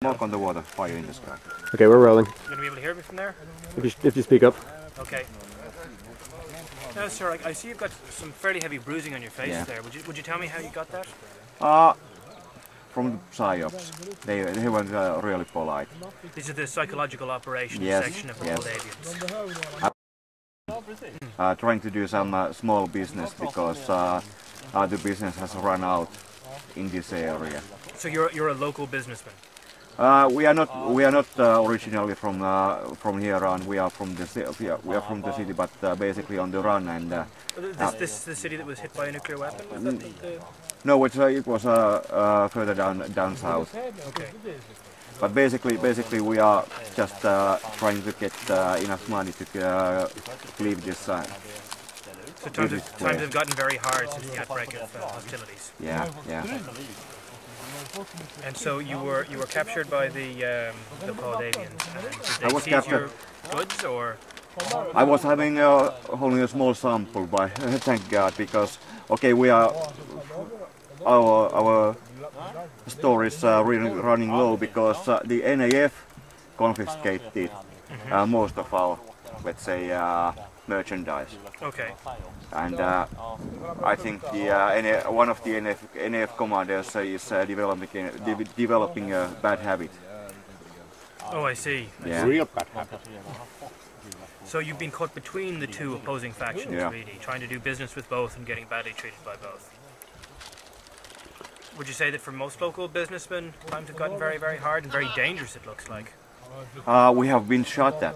Smoke on the water, fire in the sky. Okay, we're rolling. You're going to be able to hear me from there? If you speak up. Okay. Now, sir, I see you've got some fairly heavy bruising on your face there. Would you tell me how you got that? From the psyops. They were really polite. This is the psychological operations section of the Moldavians. Trying to do some small business because the business has run out in this area. So you're a local businessman? We are not originally from here on. We are from the city, but basically on the run. And this is the city that was hit by a nuclear weapon? Was that no, it was further down south. Okay. But basically, we are just trying to get enough money to leave this. So times have gotten very hard since the outbreak of hostilities. Yeah. And so you were captured by the Moldavians. Did they seize your goods, or? I was having only a small sample, but thank God, because we are our store is really running low because the NAF confiscated most of our, let's say, merchandise. Okay. And I think one of the NAF commanders is developing a bad habit. Oh, I see. Yeah. Real bad habit. So you've been caught between the two opposing factions, really, trying to do business with both and getting badly treated by both. Would you say that for most local businessmen, times have gotten very, very hard and very dangerous, it looks like? We have been shot at.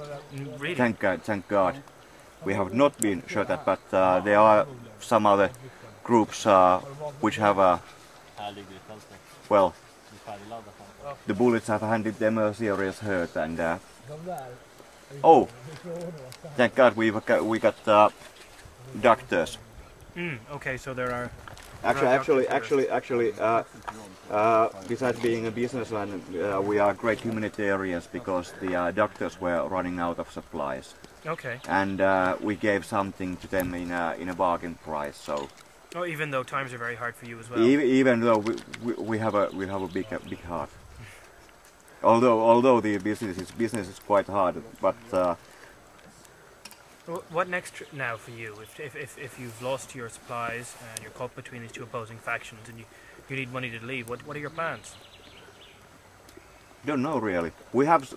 Really? Thank God. We have not been shot at, but there are some other groups which have, well, the bullets have handed them a serious hurt, and oh, thank God we got doctors. Okay, so there are. Actually, besides being a businessman, we are great humanitarians because the doctors were running out of supplies. Okay. And we gave something to them in a bargain price. So. Oh, even though times are very hard for you as well. Even though we have a big heart. Although the business is quite hard, but. What next now for you? If you've lost your supplies and you're caught between these two opposing factions and you need money to leave, what are your plans? Don't know really. We have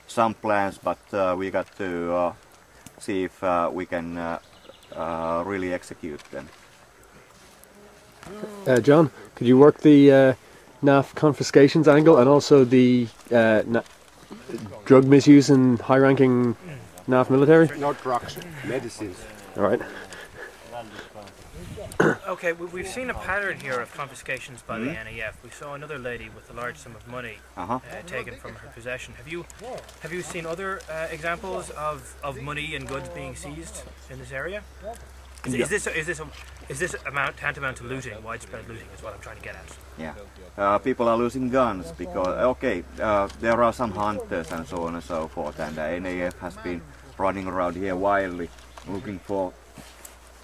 some plans, but we got to see if we can really execute them. John, could you work the NAF confiscations angle and also the drug misuse in high-ranking NAF military? Not drugs, medicines. All right. Okay, we've seen a pattern here of confiscations by the NAF. We saw another lady with a large sum of money taken from her possession. Have you seen other examples of money and goods being seized in this area? Is this tantamount to looting, widespread looting? Is what I'm trying to get at. Yeah, people are losing guns because there are some hunters and so on and so forth, and the NAF has been running around here wildly looking for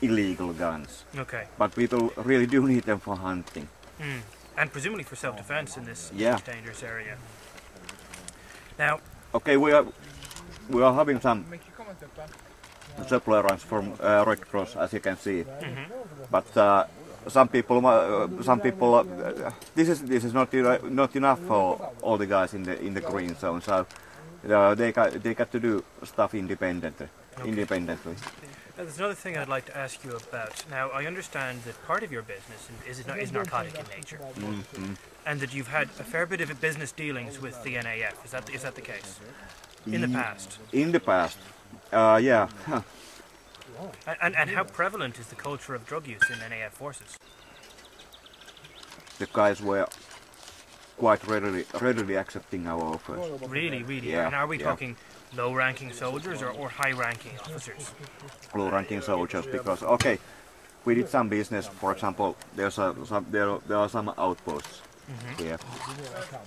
illegal guns. Okay. But people really do need them for hunting. And presumably for self-defense in this dangerous area. Now. Okay, we are having some supply runs from Red Cross, as you can see. But some people, this is not enough for all the guys in the green zone. So they got to do stuff independently. There's another thing I'd like to ask you about. Now, I understand that part of your business is narcotic in nature, and that you've had a fair bit of business dealings with the NAF. Is that the case? In the past? In the past, yeah. And how prevalent is the culture of drug use in NAF forces? The guys were quite readily accepting our offers. Really? Yeah, and are we talking low-ranking soldiers or high-ranking officers? Low-ranking soldiers, because we did some business. For example, there are some outposts here,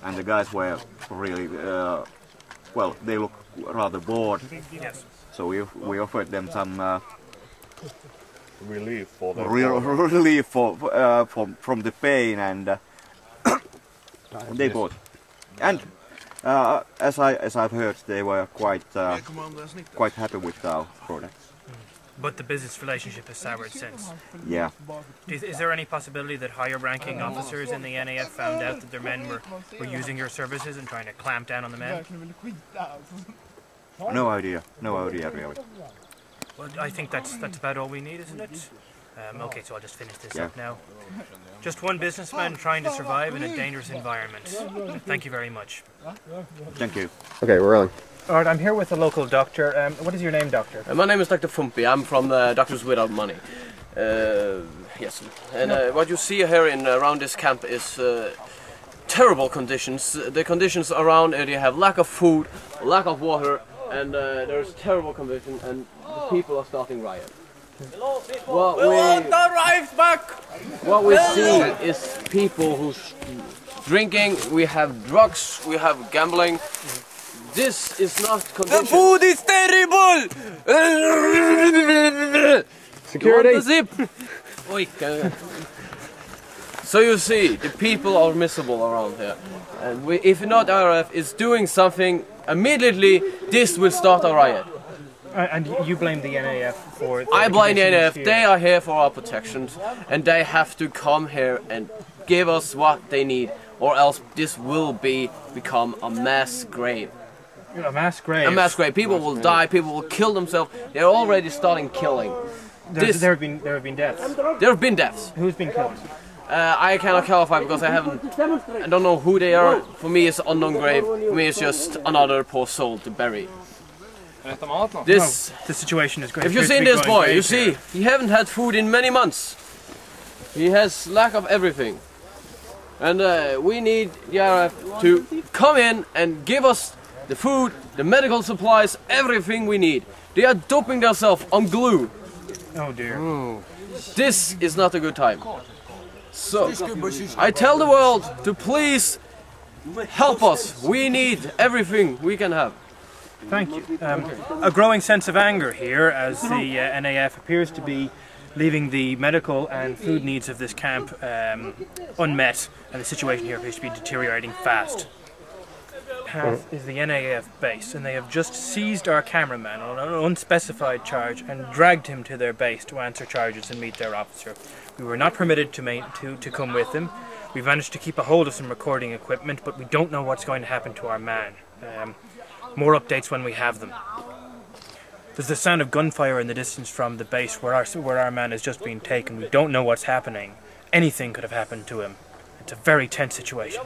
and the guys were really they look rather bored. Yes. So we offered them some relief for them. Relief from the pain, and they bought. And as I've heard, they were quite happy with our products. But the business relationship has soured since. Yeah. Is there any possibility that higher-ranking officers in the NAF found out that their men were using your services and trying to clamp down on the men? No idea really. Well, I think that's about all we need, isn't it? Okay, so I'll just finish this up now. Just one businessman trying to survive in a dangerous environment. Thank you very much. Thank you. Okay, we're rolling. All right, I'm here with a local doctor. What is your name, doctor? My name is Dr. Fumpi. I'm from Doctors Without Money. Yes, and what you see here around this camp is terrible conditions. The conditions around it, you have lack of food, lack of water, and there's terrible conditions, and the people are starting riot. What we see is people who's drinking. We have drugs. We have gambling. This is not condition. The food is terrible! Security! Zip. So you see, the people are miserable around here. And if not RF is doing something, immediately this will start a riot. And you blame the NAF for... I blame the NAF. They are here for our protections. And they have to come here and give us what they need. Or else this will become a mass grave. A mass grave. A mass grave. People will die. People will kill themselves. They're already starting killing. There have been deaths. There have been deaths. Who's been killed? I cannot clarify because I don't know who they are. For me, it's an unknown grave. For me, it's just another poor soul to bury. The situation is great. If you've seen this boy, you see, he haven't had food in many months. He has lack of everything. And we need the RF to come in and give us the food, the medical supplies, everything we need. They are doping themselves on glue. Oh dear. This is not a good time. So, I tell the world to please help us. We need everything we can have. Thank you. A growing sense of anger here as the NAF appears to be leaving the medical and food needs of this camp unmet, and the situation here appears to be deteriorating fast. Path is the NAF base, and they have just seized our cameraman on an unspecified charge and dragged him to their base to answer charges and meet their officer. We were not permitted to come with him. We've managed to keep a hold of some recording equipment, but we don't know what's going to happen to our man. More updates when we have them. There's the sound of gunfire in the distance from the base where our man has just been taken. We don't know what's happening. Anything could have happened to him. It's a very tense situation.